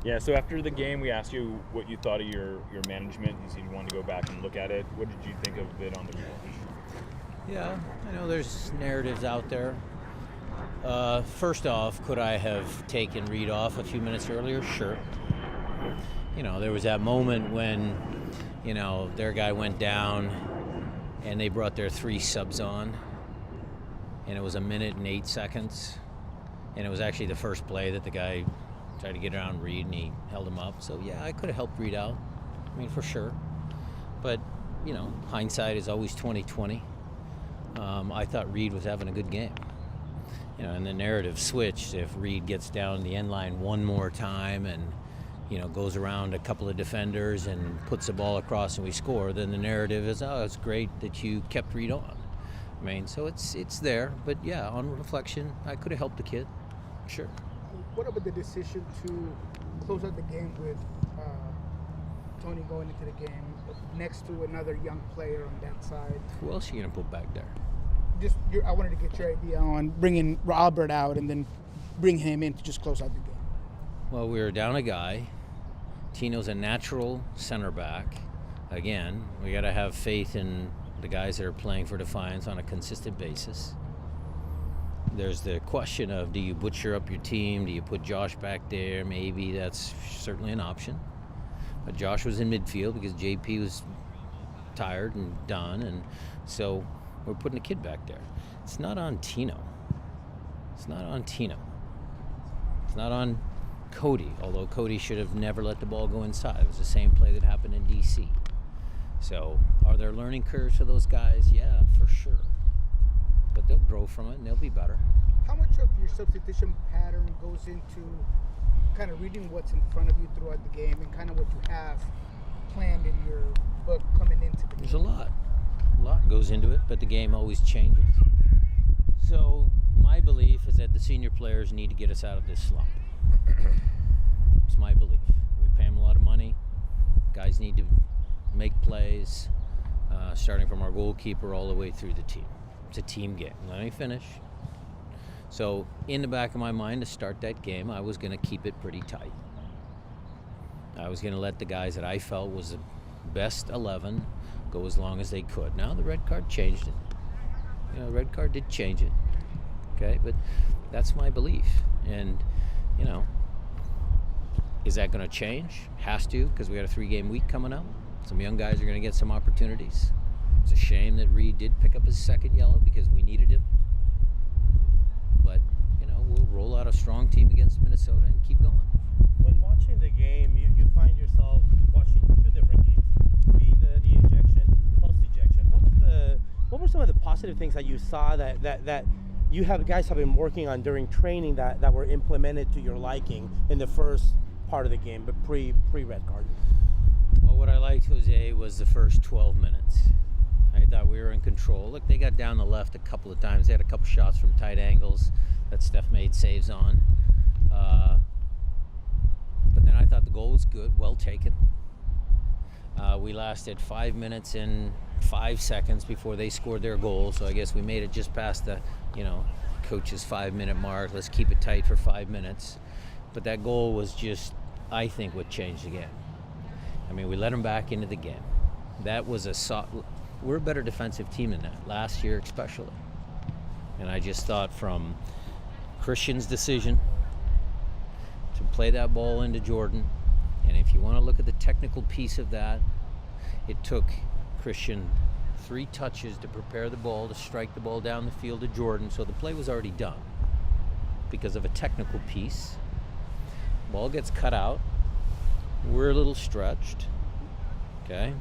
Yeah, so after the game, we asked you what you thought of your management. You said you wanted to go back and look at it. What did you think of it on the field? Yeah, I know there's narratives out there. First off, could I have taken Reed off a few minutes earlier? Sure. There was that moment when, their guy went down and they brought their 3 subs on, and it was 1 minute and 8 seconds, and it was actually the first play that the guy tried to get around Reed and he held him up. So, yeah, I could have helped Reed out. For sure. But, hindsight is always 20/20. I thought Reed was having a good game. And the narrative switched if Reed gets down the end line one more time and, goes around a couple of defenders and puts the ball across and we score, then the narrative is, oh, it's great that you kept Reed on. So it's there. But, yeah, on reflection, I could have helped the kid. Sure. What about the decision to close out the game with Tony going into the game next to another young player on that side? Who else are you going to put back there? I wanted to get your idea on bringing Albert out and then bring him in to just close out the game. Well, we were down a guy. Tino's a natural center back. Again, we got to have faith in the guys that are playing for Defiance on a consistent basis. There's the question of, do you butcher up your team? Do you put Josh back there? Maybe that's certainly an option. But Josh was in midfield because JP was tired and done, and so we're putting a kid back there. It's not on Tino. It's not on Cody, although Cody should have never let the ball go inside. It was the same play that happened in DC. So are there learning curves for those guys? Yeah, for sure. But they'll grow from it and they'll be better. How much of your substitution pattern goes into kind of reading what's in front of you throughout the game and kind of what you have planned in your book coming into the game? There's a lot goes into it, but the game always changes. So my belief is that the senior players need to get us out of this slump. It's my belief. We pay them a lot of money. Guys need to make plays, starting from our goalkeeper all the way through the team. It's a team game. Let me finish. So in the back of my mind, to start that game, I was going to keep it pretty tight. I was going to let the guys that I felt was the best 11 go as long as they could. Now the red card changed it. The red card did change it. Okay, but that's my belief. And, is that going to change? Has to, because we got a 3-game week coming up. Some young guys are going to get some opportunities. It's a shame that Reed did pick up his second yellow because we needed him. But, we'll roll out a strong team against Minnesota and keep going. When watching the game, you find yourself watching 2 different games. Pre the ejection, post ejection. What were some of the positive things that you saw that you guys have been working on during training that were implemented to your liking in the first part of the game, but pre red card? Well, what I liked, Jose, was the first 12 minutes. I thought we were in control. Look, they got down the left a couple of times. They had a couple shots from tight angles that Steph made saves on. But then I thought the goal was good, well taken. We lasted 5 minutes and 5 seconds before they scored their goal, so I guess we made it just past the, coach's 5-minute mark. Let's keep it tight for 5 minutes. But that goal was just, I think, what changed the game. We let them back into the game. That was we're a better defensive team than that, last year especially. And I just thought from Christian's decision to play that ball into Jordan, and if you want to look at the technical piece of that, it took Christian 3 touches to prepare the ball, to strike the ball down the field to Jordan, so the play was already done because of a technical piece. Ball gets cut out. We're a little stretched. Okay.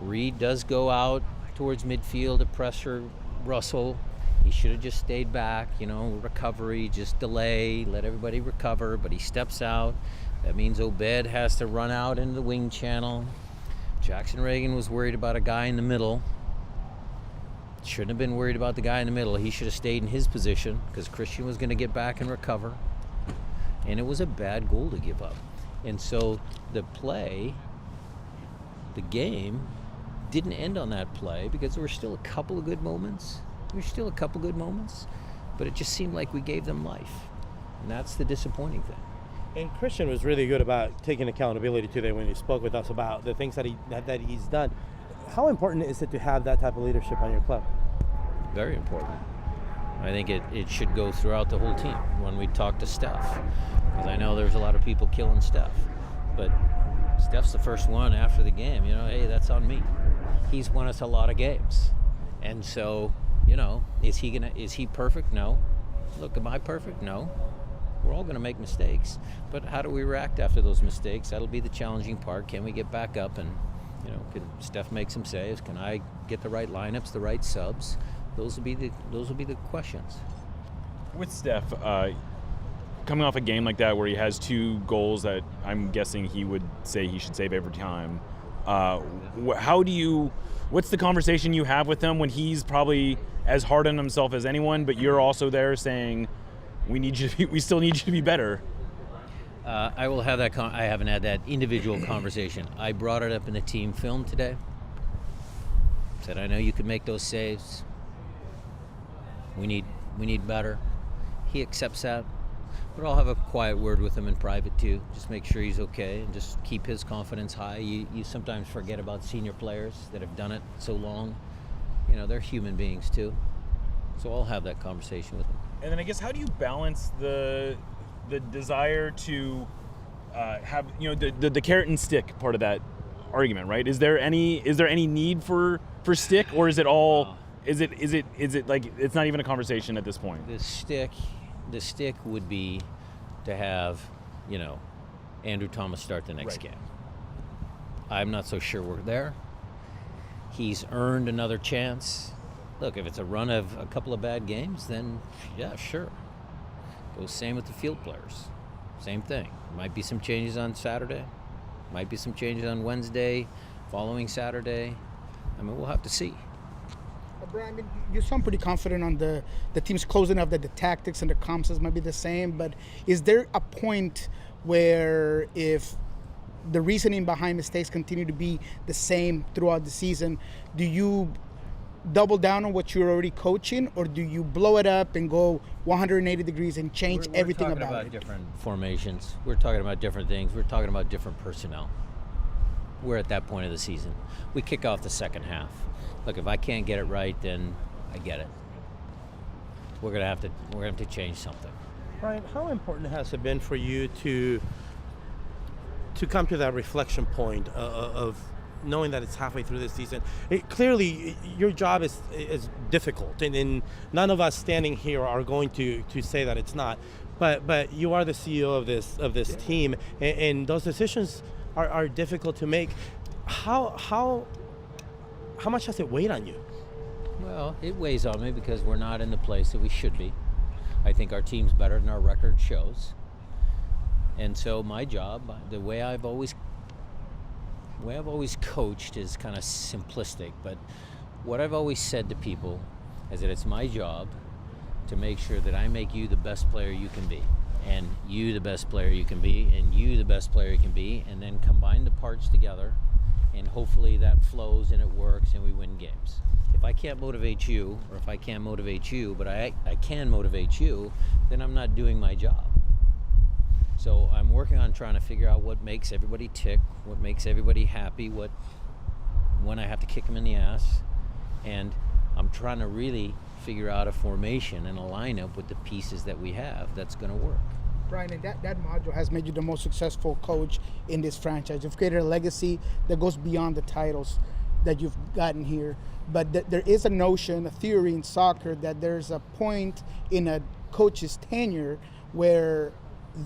Reed does go out towards midfield to pressure Russell. He should have just stayed back, recovery, just delay, let everybody recover, but he steps out. That means Obed has to run out into the wing channel. Jackson Reagan was worried about a guy in the middle. Shouldn't have been worried about the guy in the middle. He should have stayed in his position because Christian was going to get back and recover. And it was a bad goal to give up. And so the game didn't end on that play because there were still a couple of good moments. But it just seemed like we gave them life. And that's the disappointing thing. And Christian was really good about taking accountability today when he spoke with us about the things that he's done. How important is it to have that type of leadership on your club? Very important. I think it should go throughout the whole team when we talk to Steph, because I know there's a lot of people killing Steph, but Steph's the first one after the game, hey, that's on me. He's won us a lot of games. And so, is he perfect? No. Look, am I perfect? No. We're all going to make mistakes, but how do we react after those mistakes? That'll be the challenging part. Can we get back up and, can Steph make some saves? Can I get the right lineups, the right subs? Those will be the questions. With Steph, coming off a game like that where he has 2 goals that I'm guessing he would say he should save every time, what's the conversation you have with him when he's probably as hard on himself as anyone, but you're also there saying, we still need you to be better? I will have that. I haven't had that individual conversation. I brought it up in the team film today. Said, I know you can make those saves. We need better. He accepts that. But I'll have a quiet word with him in private too. Just make sure he's okay and just keep his confidence high. You sometimes forget about senior players that have done it so long. They're human beings too. So I'll have that conversation with him. And then I guess, how do you balance the desire to have the carrot and stick part of that argument, right? Is there any need for stick, or is it all is it like it's not even a conversation at this point? The stick would be to have Andrew Thomas start the next game. I'm not so sure we're there. He's earned another chance. Look, if it's a run of a couple of bad games, then yeah, sure. Goes same with the field players. Same thing. Might be some changes on Saturday. Might be some changes on Wednesday, following Saturday. We'll have to see. Brian, you sound pretty confident on the team's closing up, that the tactics and the comps might be the same, but is there a point where, if the reasoning behind mistakes continue to be the same throughout the season, do you double down on what you're already coaching, or do you blow it up and go 180 degrees and change everything about it? We're talking about different formations. We're talking about different things. We're talking about different personnel. We're at that point of the season. We kick off the second half. Look, if I can't get it right, then I get it. We're gonna have to change something. Brian, how important has it been for you to come to that reflection point of knowing that it's halfway through this season? Clearly, your job is difficult, and none of us standing here are going to say that it's not. But you are the CEO of this team, and those decisions are difficult to make. How much has it weighed on you? Well, it weighs on me because we're not in the place that we should be. I think our team's better than our record shows. And so my job, the way I've always coached is kind of simplistic, but what I've always said to people is that it's my job to make sure that I make you the best player you can be, and you the best player you can be, and you the best player you can be, and then combine the parts together, and hopefully that flows and it works and we win games. If I can't motivate you, or if I can't motivate you, but I can motivate you, then I'm not doing my job. So I'm working on trying to figure out what makes everybody tick, what makes everybody happy, when I have to kick them in the ass. And I'm trying to really figure out a formation and a lineup with the pieces that we have that's going to work. Brian, and that module has made you the most successful coach in this franchise. You've created a legacy that goes beyond the titles that you've gotten here. But there is a notion, a theory in soccer, that there's a point in a coach's tenure where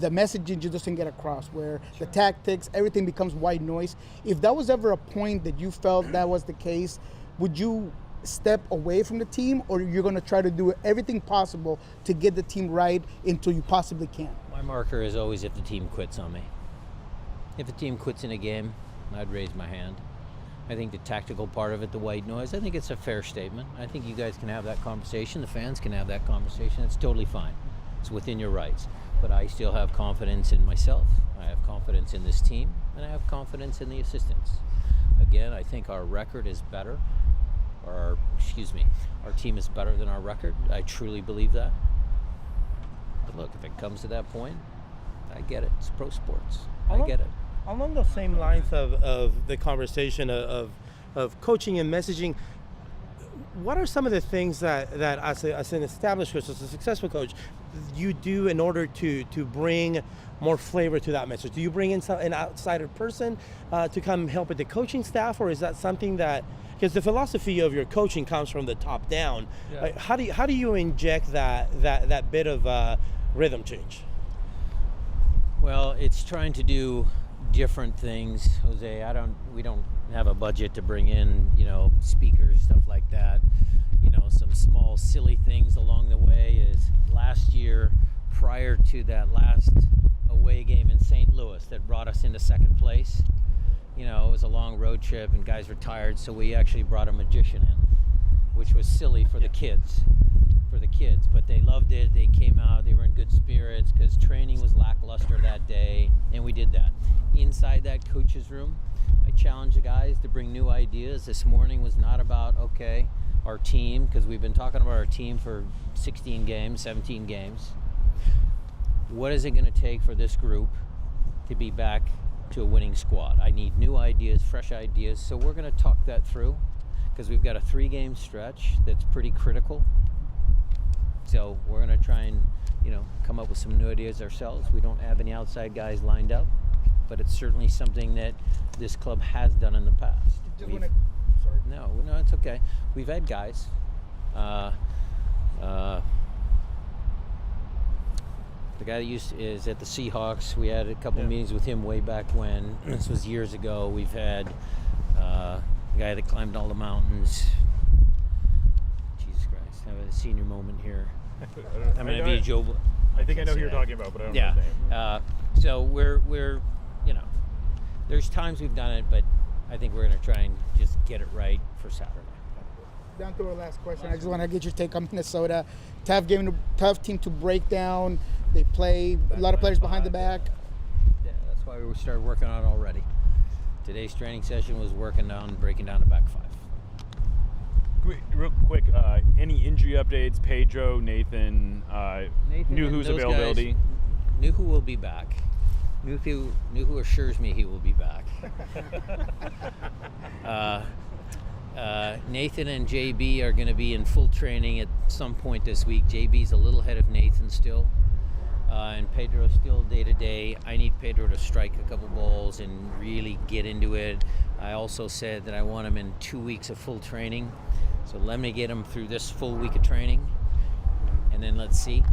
the messaging just doesn't get across, where the tactics, everything becomes white noise. If that was ever a point that you felt that was the case, would you step away from the team, or you're going to try to do everything possible to get the team right until you possibly can? My marker is always if the team quits on me. If the team quits in a game, I'd raise my hand. I think the tactical part of it, the white noise, I think it's a fair statement. I think you guys can have that conversation. The fans can have that conversation. It's totally fine. It's within your rights. But I still have confidence in myself. I have confidence in this team, and I have confidence in the assistants. Again, I think our record is better, our team is better than our record. I truly believe that. But look, if it comes to that point, I get it. It's pro sports. I Along- get it. Along those same lines of the conversation of coaching and messaging, what are some of the things that as an established coach, as a successful coach, you do in order to bring more flavor to that message? Do you bring in an outsider person to come help with the coaching staff, or is that something that, because the philosophy of your coaching comes from the top down, Yeah. how do you inject that bit of rhythm change? Well, it's trying to do different things, Jose. We don't have a budget to bring in, speakers, stuff like that. Some small silly things along the way is last year, prior to that last away game in St. Louis that brought us into second place, it was a long road trip and guys were tired, so we actually brought a magician in, which was silly for the kids. But they loved it. They came out, they were in good spirits because training was lackluster that day, and we did that. Inside that coach's room, I challenged the guys to bring new ideas. This morning was not about, our team, because we've been talking about our team for 16 games, 17 games. What is it going to take for this group to be back to a winning squad? I need new ideas, fresh ideas, so we're going to talk that through because we've got a 3-game stretch that's pretty critical. So we're going to try and, come up with some new ideas ourselves. We don't have any outside guys lined up, but it's certainly something that this club has done in the past. Sorry. No, it's okay. We've had guys. The guy that is at the Seahawks. We had a couple meetings with him way back when. This was years ago. We've had a guy that climbed all the mountains. Jesus Christ, have a senior moment here. I'm going to be Joe. I think I know who you're talking about, but I don't know his name. So we're there's times we've done it, but I think we're going to try and just get it right for Saturday. Down to our last question. I just want to get your take on Minnesota. Tough team to break down. They play a lot of players behind the back. Yeah, that's why we started working on it already. Today's training session was breaking down the back five. Real quick, any injury updates? Pedro, Nathan, knew who's those availability. guys, knew who will be back. Knew who assures me he will be back. Nathan and JB are going to be in full training at some point this week. JB's a little ahead of Nathan still. And Pedro's still day-to-day. I need Pedro to strike a couple balls and really get into it. I also said that I want him in 2 weeks of full training. So let me get him through this full week of training, and then let's see.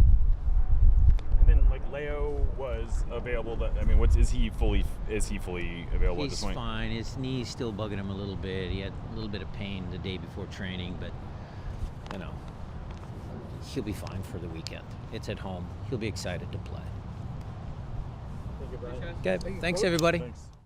And then, Leo was available. Is he fully available at this point? He's fine. His knee's still bugging him a little bit. He had a little bit of pain the day before training, but he'll be fine for the weekend. It's at home. He'll be excited to play. Thank you, Brian. Okay. Thanks, everybody. Thanks.